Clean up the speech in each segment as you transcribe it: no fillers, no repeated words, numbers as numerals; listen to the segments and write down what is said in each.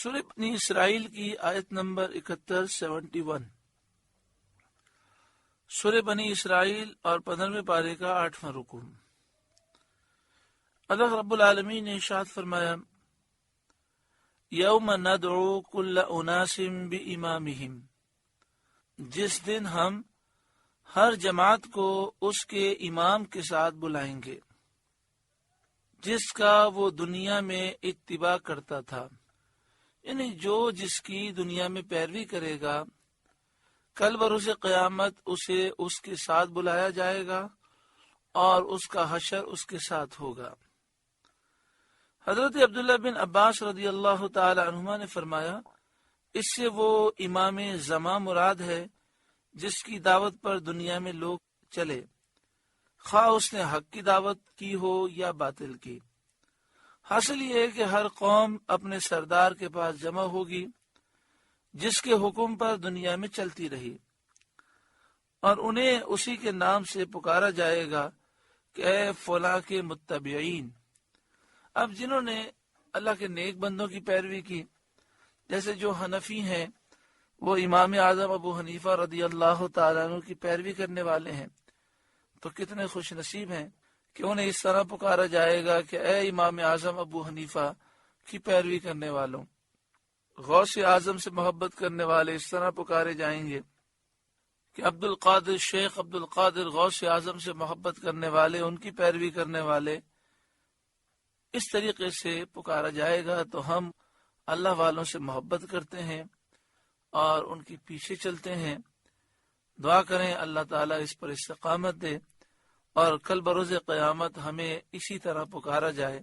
سورہ بنی اسرائیل کی آیت نمبر 71 سورہ بنی اسرائیل اور 15ویں پارے کا 8واں رکوع۔ اللہ رب العالمین نے ارشاد فرمایا، یوم ندعو کل اناس بامامہم، جس دن ہم ہر جماعت کو اس کے امام کے ساتھ بلائیں گے جس کا وہ دنیا میں اتباع کرتا تھا، یعنی جو جس کی دنیا میں پیروی کرے گا کل بروز قیامت اسے اس کے ساتھ بلایا جائے گا اور اس کا حشر اس کے ساتھ ہوگا۔ حضرت عبداللہ بن عباس رضی اللہ تعالی عنہما نے فرمایا، اس سے وہ امام زمان مراد ہے جس کی دعوت پر دنیا میں لوگ چلے، خواہ اس نے حق کی دعوت کی ہو یا باطل کی۔ حاصل یہ ہے کہ ہر قوم اپنے سردار کے پاس جمع ہوگی جس کے حکم پر دنیا میں چلتی رہی، اور انہیں اسی کے نام سے پکارا جائے گا کہ اے فلاں کے متبعین۔ اب جنہوں نے اللہ کے نیک بندوں کی پیروی کی، جیسے جو حنفی ہیں وہ امام اعظم ابو حنیفہ رضی اللہ تعالیٰ عنہ کی پیروی کرنے والے ہیں، تو کتنے خوش نصیب ہیں کہ انہیں اس طرح پکارا جائے گا کہ اے امام اعظم ابو حنیفہ کی پیروی کرنے والوں۔ غوث اعظم سے محبت کرنے والے اس طرح پکارے جائیں گے کہ عبد القادر، شیخ عبد القادر غوث اعظم سے محبت کرنے والے، ان کی پیروی کرنے والے، اس طریقے سے پکارا جائے گا۔ تو ہم اللہ والوں سے محبت کرتے ہیں اور ان کے پیچھے چلتے ہیں۔ دعا کریں اللہ تعالیٰ اس پر استقامت دے اور کل بروز قیامت ہمیں اسی طرح پکارا جائے،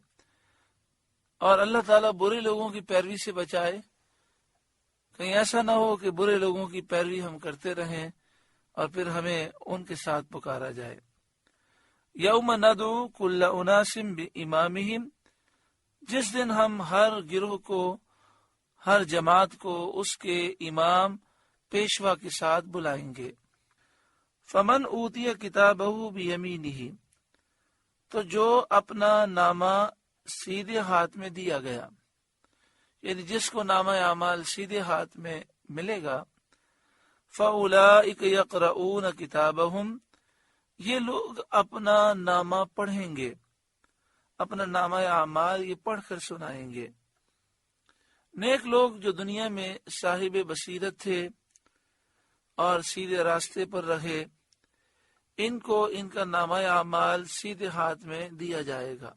اور اللہ تعالیٰ برے لوگوں کی پیروی سے بچائے۔ کہیں ایسا نہ ہو کہ برے لوگوں کی پیروی ہم کرتے رہیں اور پھر ہمیں ان کے ساتھ پکارا جائے۔ یوم ندعو کل اناس بامامہم، جس دن ہم ہر گروہ کو، ہر جماعت کو اس کے امام پیشوا کے ساتھ بلائیں گے۔ فمن اوتی کتابہ بیمینہ، تو جو اپنا نامہ سیدھے ہاتھ میں دیا گیا، یعنی جس کو نامہ اعمال سیدھے ہاتھ میں ملے گا، فاولئک یقرؤون کتابہم، یہ لوگ اپنا نامہ پڑھیں گے، اپنا نامہ اعمال یہ پڑھ کر سنائیں گے۔ نیک لوگ جو دنیا میں صاحب بصیرت تھے اور سیدھے راستے پر رہے، ان کو ان کا نامہ اعمال سیدھے ہاتھ میں دیا جائے گا،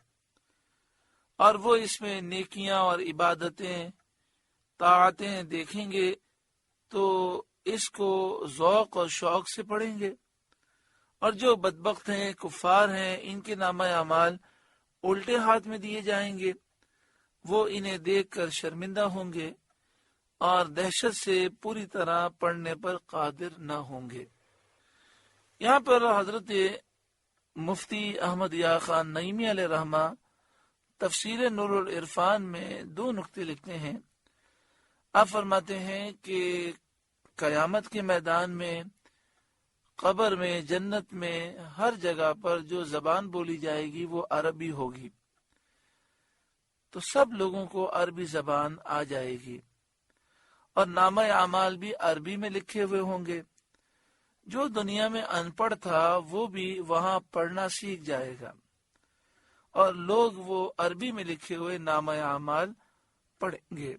اور وہ اس میں نیکیاں اور عبادتیں، طاعتیں دیکھیں گے تو اس کو ذوق اور شوق سے پڑھیں گے۔ اور جو بدبخت ہیں، کفار ہیں، ان کے نامہ اعمال الٹے ہاتھ میں دیے جائیں گے، وہ انہیں دیکھ کر شرمندہ ہوں گے اور دہشت سے پوری طرح پڑھنے پر قادر نہ ہوں گے۔ یہاں پر حضرت مفتی احمد یا خان نعیمی علیہ رحمہ تفسیر نور العرفان میں 2 نقطے لکھتے ہیں۔ آپ فرماتے ہیں کہ قیامت کے میدان میں، قبر میں، جنت میں، ہر جگہ پر جو زبان بولی جائے گی وہ عربی ہوگی، تو سب لوگوں کو عربی زبان آ جائے گی، اور نامہ اعمال بھی عربی میں لکھے ہوئے ہوں گے۔ جو دنیا میں ان پڑھ تھا وہ بھی وہاں پڑھنا سیکھ جائے گا، اور لوگ وہ عربی میں لکھے ہوئے نامہ اعمال پڑھیں گے،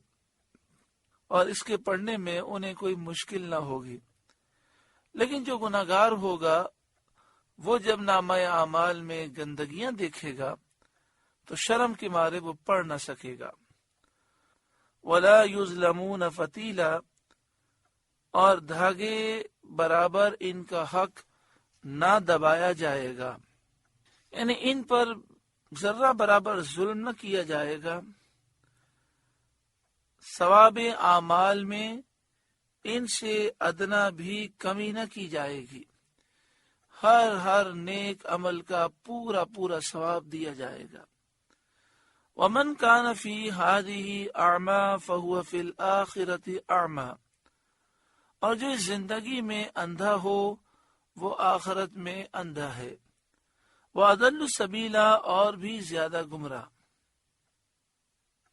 اور اس کے پڑھنے میں انہیں کوئی مشکل نہ ہوگی۔ لیکن جو گناہگار ہوگا وہ جب نامہ اعمال میں گندگیاں دیکھے گا تو شرم کے مارے وہ پڑھ نہ سکے گا۔ وَلَا يُظْلَمُونَ فَتِيلًا، اور دھاگے برابر ان کا حق نہ دبایا جائے گا، یعنی ان پر ذرہ برابر ظلم نہ کیا جائے گا۔ ثواب اعمال میں ان سے ادنا بھی کمی نہ کی جائے گی، ہر نیک عمل کا پورا پورا ثواب دیا جائے گا۔ وَمَنْ كَانَ فِي هَذِهِ أَعْمَى فَهُوَ فِي الْآخِرَةِ أَعْمَى، اور جو اس زندگی میں اندھا ہو وہ آخرت میں اندھا ہے۔ وَأَضَلُّ سَبِيلًا، اور بھی زیادہ گمراہ۔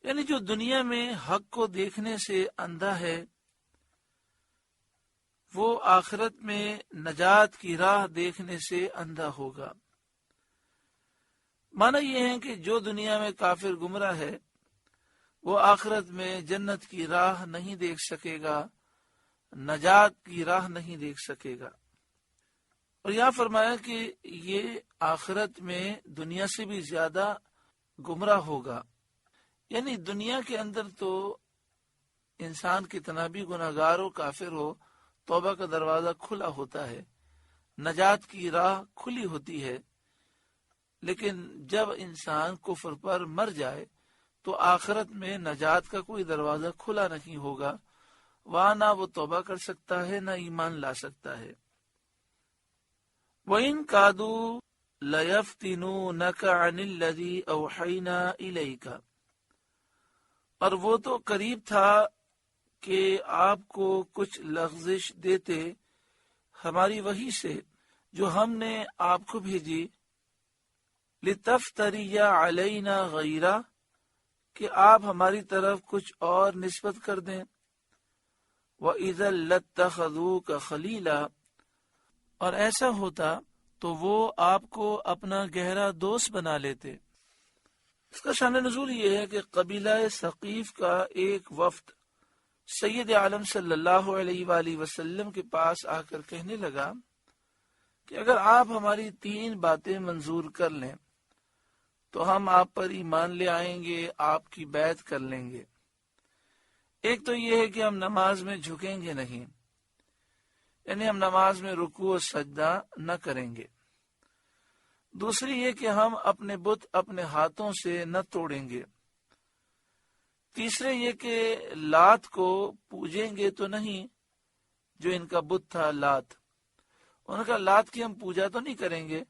یعنی جو دنیا میں حق کو دیکھنے سے اندھا ہے وہ آخرت میں نجات کی راہ دیکھنے سے اندھا ہوگا۔ معنی یہ ہے کہ جو دنیا میں کافر گمراہ ہے وہ آخرت میں جنت کی راہ نہیں دیکھ سکے گا، نجات کی راہ نہیں دیکھ سکے گا۔ اور یہاں فرمایا کہ یہ آخرت میں دنیا سے بھی زیادہ گمراہ ہوگا۔ یعنی دنیا کے اندر تو انسان کتنا بھی گناہگار ہو، کافر ہو، توبہ کا دروازہ کھلا ہوتا ہے، نجات کی راہ کھلی ہوتی ہے، لیکن جب انسان کفر پر مر جائے تو آخرت میں نجات کا کوئی دروازہ کھلا نہیں ہوگا، وہاں نہ وہ توبہ کر سکتا ہے نہ ایمان لا سکتا ہے۔ وَإِن كَادُوا لَيَفْتِنُونَكَ عَنِ الَّذِي أَوْحَيْنَا إِلَيْكَ، اور وہ تو قریب تھا کہ آپ کو کچھ لغزش دیتے ہماری وحی سے جو ہم نے آپ کو بھیجی، لِتَفْتَرِيَ عَلَيْنَا غَيْرَهُ، کہ آپ ہماری طرف کچھ اور نسبت کر دیں، وَإِذًا لَاتَّخَذُوكَ خَلِيلًا، اور ایسا ہوتا تو وہ آپ کو اپنا گہرا دوست بنا لیتے۔ اس کا شان نزول یہ ہے کہ قبیلہ ثقیف کا ایک وفد سید عالم صلی اللہ علیہ وآلہ وسلم کے پاس آ کر کہنے لگا کہ اگر آپ ہماری 3 باتیں منظور کر لیں تو ہم آپ پر ایمان لے آئیں گے، آپ کی بیعت کر لیں گے۔ ایک تو یہ ہے کہ ہم نماز میں جھکیں گے نہیں، یعنی ہم نماز میں رکوع و سجدہ نہ کریں گے۔ دوسری یہ کہ ہم اپنے بت اپنے ہاتھوں سے نہ توڑیں گے۔ تیسرے یہ کہ لات کو پوجیں گے تو نہیں، جو ان کا بت تھا لات، ان کا لات کی ہم پوجا تو نہیں کریں گے،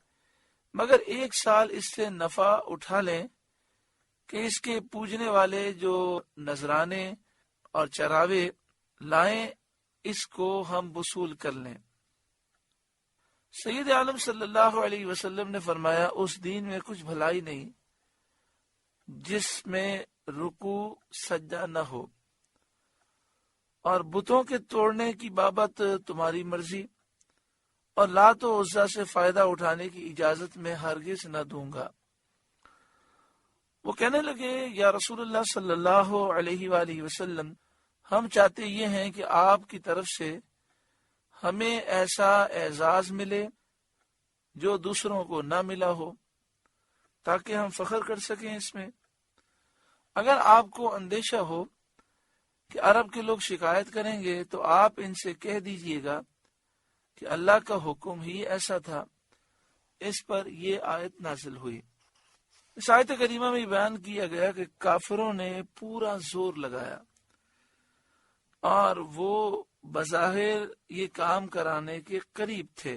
مگر 1 سال اس سے نفع اٹھا لیں کہ اس کے پوجنے والے جو نذرانے اور چراوے لائیں اس کو ہم وصول کر لیں۔ سید عالم صلی اللہ علیہ وسلم نے فرمایا اس دین میں کچھ بھلائی نہیں جس میں رکوع سجدہ نہ ہو، اور بتوں کے توڑنے کی بابت تمہاری مرضی، اور لات و عزا سے فائدہ اٹھانے کی اجازت میں ہرگز نہ دوں گا۔ وہ کہنے لگے یا رسول اللہ صلی اللہ علیہ وآلہ وسلم، ہم چاہتے یہ ہیں کہ آپ کی طرف سے ہمیں ایسا اعزاز ملے جو دوسروں کو نہ ملا ہو، تاکہ ہم فخر کر سکیں اس میں۔ اگر آپ کو اندیشہ ہو کہ عرب کے لوگ شکایت کریں گے تو آپ ان سے کہہ دیجئے گا کہ اللہ کا حکم ہی ایسا تھا۔ اس پر یہ آیت نازل ہوئی۔ اس آیت کریمہ میں بیان کیا گیا کہ کافروں نے پورا زور لگایا اور وہ بظاہر یہ کام کرانے کے قریب تھے،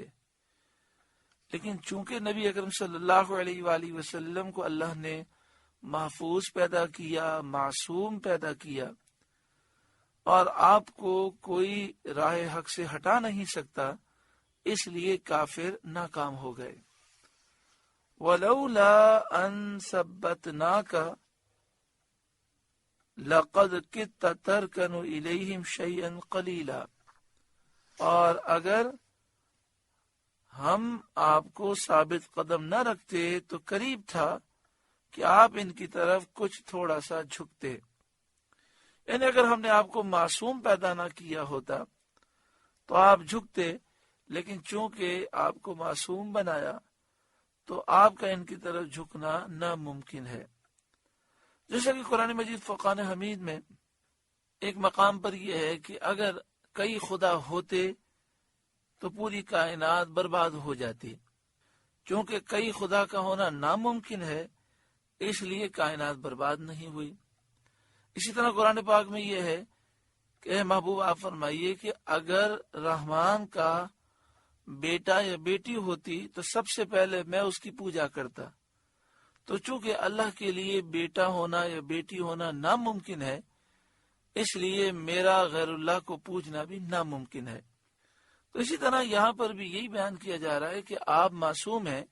لیکن چونکہ نبی اکرم صلی اللہ علیہ وآلہ وسلم کو اللہ نے محفوظ پیدا کیا، معصوم پیدا کیا، اور آپ کو کوئی راہ حق سے ہٹا نہیں سکتا، اس لیے کافر ناکام ہو گئے۔ وَلَوْلَا أَن ثَبَّتْنَاكَ لَقَدْ كِدتَّ تَرْكَنُ إِلَيْهِمْ شَيْئًا قَلِيلًا، اور اگر ہم آپ کو ثابت قدم نہ رکھتے تو قریب تھا کہ آپ ان کی طرف کچھ تھوڑا سا جھکتے، یعنی اگر ہم نے آپ کو معصوم پیدا نہ کیا ہوتا تو آپ جھکتے، لیکن چونکہ آپ کو معصوم بنایا تو آپ کا ان کی طرف جھکنا ناممکن ہے۔ جیسا کہ قرآن مجید فرقان حمید میں ایک مقام پر یہ ہے کہ اگر کئی خدا ہوتے تو پوری کائنات برباد ہو جاتی، چونکہ کئی خدا کا ہونا ناممکن ہے اس لیے کائنات برباد نہیں ہوئی۔ اسی طرح قرآن پاک میں یہ ہے کہ اے محبوب آپ فرمائیے کہ اگر رحمان کا بیٹا یا بیٹی ہوتی تو سب سے پہلے میں اس کی پوجا کرتا، تو چونکہ اللہ کے لیے بیٹا ہونا یا بیٹی ہونا ناممکن ہے اس لیے میرا غیر اللہ کو پوجنا بھی ناممکن ہے۔ تو اسی طرح یہاں پر بھی یہی بیان کیا جا رہا ہے کہ آپ معصوم ہیں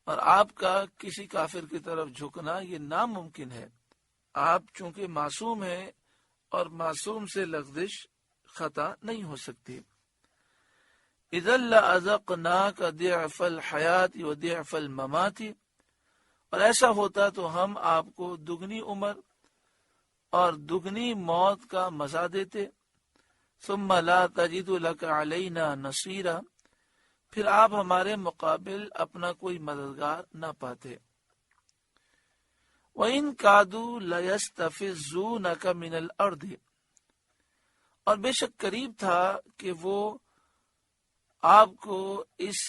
اور آپ کا کسی کافر کی طرف جھکنا یہ ناممکن ہے۔ آپ چونکہ معصوم ہیں اور معصوم سے لغزش خطا نہیں ہو سکتی. اذا لأذقناک ضعف الحیات و ضعف الممات، اور ایسا ہوتا تو ہم آپ کو دگنی عمر اور دگنی موت کا مزہ دیتے. ثم لا تجد لك علینا نصیرا، پھر آپ ہمارے مقابل اپنا کوئی مددگار نہ پاتے. وَإِن كَادُوا لَيَسْتَفِزُّونَكَ مِنَ الْأَرْضِ، اور بے شک قریب تھا کہ وہ آپ کو اس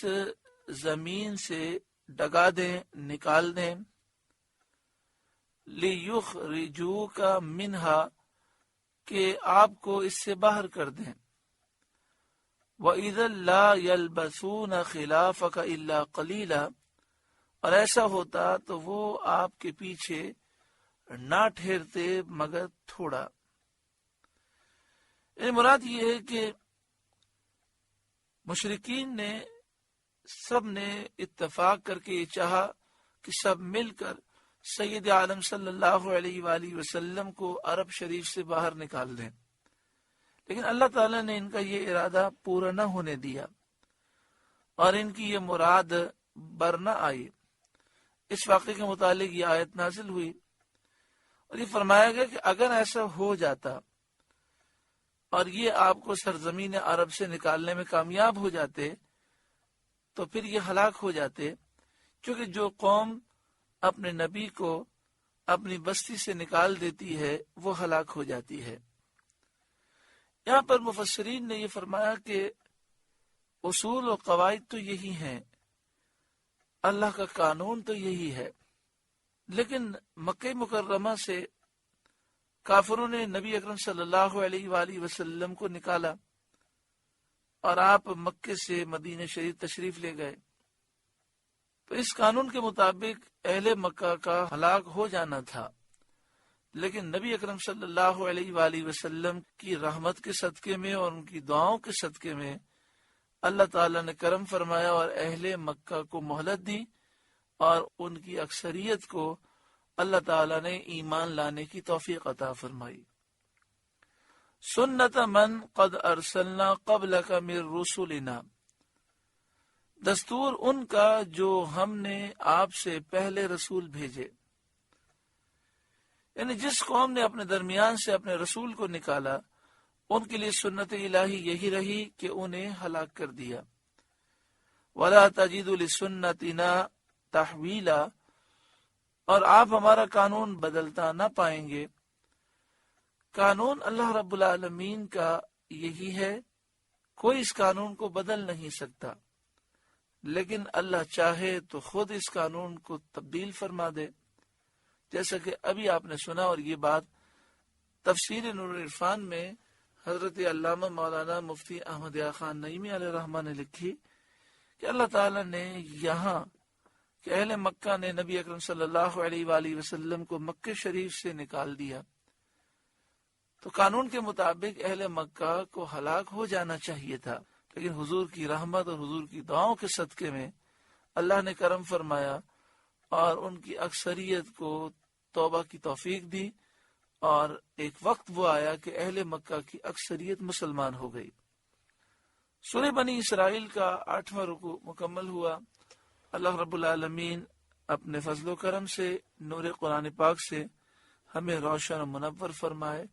زمین سے ڈگا دیں، نکال دیں. لِيُخْرِجُوكَ مِنْهَا، کہ آپ کو اس سے باہر کر دیں. وَإِذًا لَا يَلْبَثُونَ خِلَافَكَ إِلَّا قَلِيلًا، اور ایسا ہوتا تو وہ آپ کے پیچھے نہ ٹھہرتے مگر تھوڑا. مراد یہ ہے کہ مشرکین نے سب نے اتفاق کر کے یہ چاہا کہ سب مل کر سید عالم صلی اللہ علیہ وآلہ وسلم کو عرب شریف سے باہر نکال دیں، لیکن اللہ تعالیٰ نے ان کا یہ ارادہ پورا نہ ہونے دیا اور ان کی یہ مراد بر نہ آئی. اس واقعے کے متعلق یہ آیت نازل ہوئی اور یہ فرمایا گیا کہ اگر ایسا ہو جاتا اور یہ آپ کو سرزمین عرب سے نکالنے میں کامیاب ہو جاتے تو پھر یہ ہلاک ہو جاتے، کیونکہ جو قوم اپنے نبی کو اپنی بستی سے نکال دیتی ہے وہ ہلاک ہو جاتی ہے. یہاں پر مفسرین نے یہ فرمایا کہ اصول و قواعد تو یہی ہیں، اللہ کا قانون تو یہی ہے، لیکن مکہ مکرمہ سے کافروں نے نبی اکرم صلی اللہ علیہ وآلہ وسلم کو نکالا اور آپ مکے سے مدینہ شریف تشریف لے گئے. تو اس قانون کے مطابق اہل مکہ کا ہلاک ہو جانا تھا، لیکن نبی اکرم صلی اللہ علیہ وآلہ وسلم کی رحمت کے صدقے میں اور ان کی دعاؤں کے صدقے میں اللہ تعالیٰ نے کرم فرمایا اور اہل مکہ کو مہلت دی اور ان کی اکثریت کو اللہ تعالیٰ نے ایمان لانے کی توفیق عطا فرمائی. سنت من قد ارسلنا قبلک من رسلنا، دستور ان کا جو ہم نے آپ سے پہلے رسول بھیجے. یعنی جس قوم نے اپنے درمیان سے اپنے رسول کو نکالا ان کے لیے سنت الہی یہی رہی کہ انہیں ہلاک کر دیا. وَلَا تَجِدُ لِسُنَّتِنَا تَحْوِيلًا، اور آپ ہمارا قانون بدلتا نہ پائیں گے. قانون اللہ رب العالمین کا یہی ہے، کوئی اس قانون کو بدل نہیں سکتا، لیکن اللہ چاہے تو خود اس قانون کو تبدیل فرما دے. جیسا کہ ابھی آپ نے سنا، اور یہ بات تفسیر نور العرفان میں حضرت علامہ مولانا مفتی احمد یار خان نعیمی علیہ الرحمہ نے لکھی کہ اللہ تعالیٰ نے یہاں کہ اہل مکہ نے نبی اکرم صلی اللہ علیہ وآلہ وسلم کو مکہ شریف سے نکال دیا، تو قانون کے مطابق اہل مکہ کو ہلاک ہو جانا چاہیے تھا، لیکن حضور کی رحمت اور حضور کی دعاؤں کے صدقے میں اللہ نے کرم فرمایا اور ان کی اکثریت کو توبہ کی توفیق دی، اور ایک وقت وہ آیا کہ اہل مکہ کی اکثریت مسلمان ہو گئی. سورہ بنی اسرائیل کا 8واں رکوع مکمل ہوا. اللہ رب العالمین اپنے فضل و کرم سے نور قرآن پاک سے ہمیں روشن و منور فرمائے.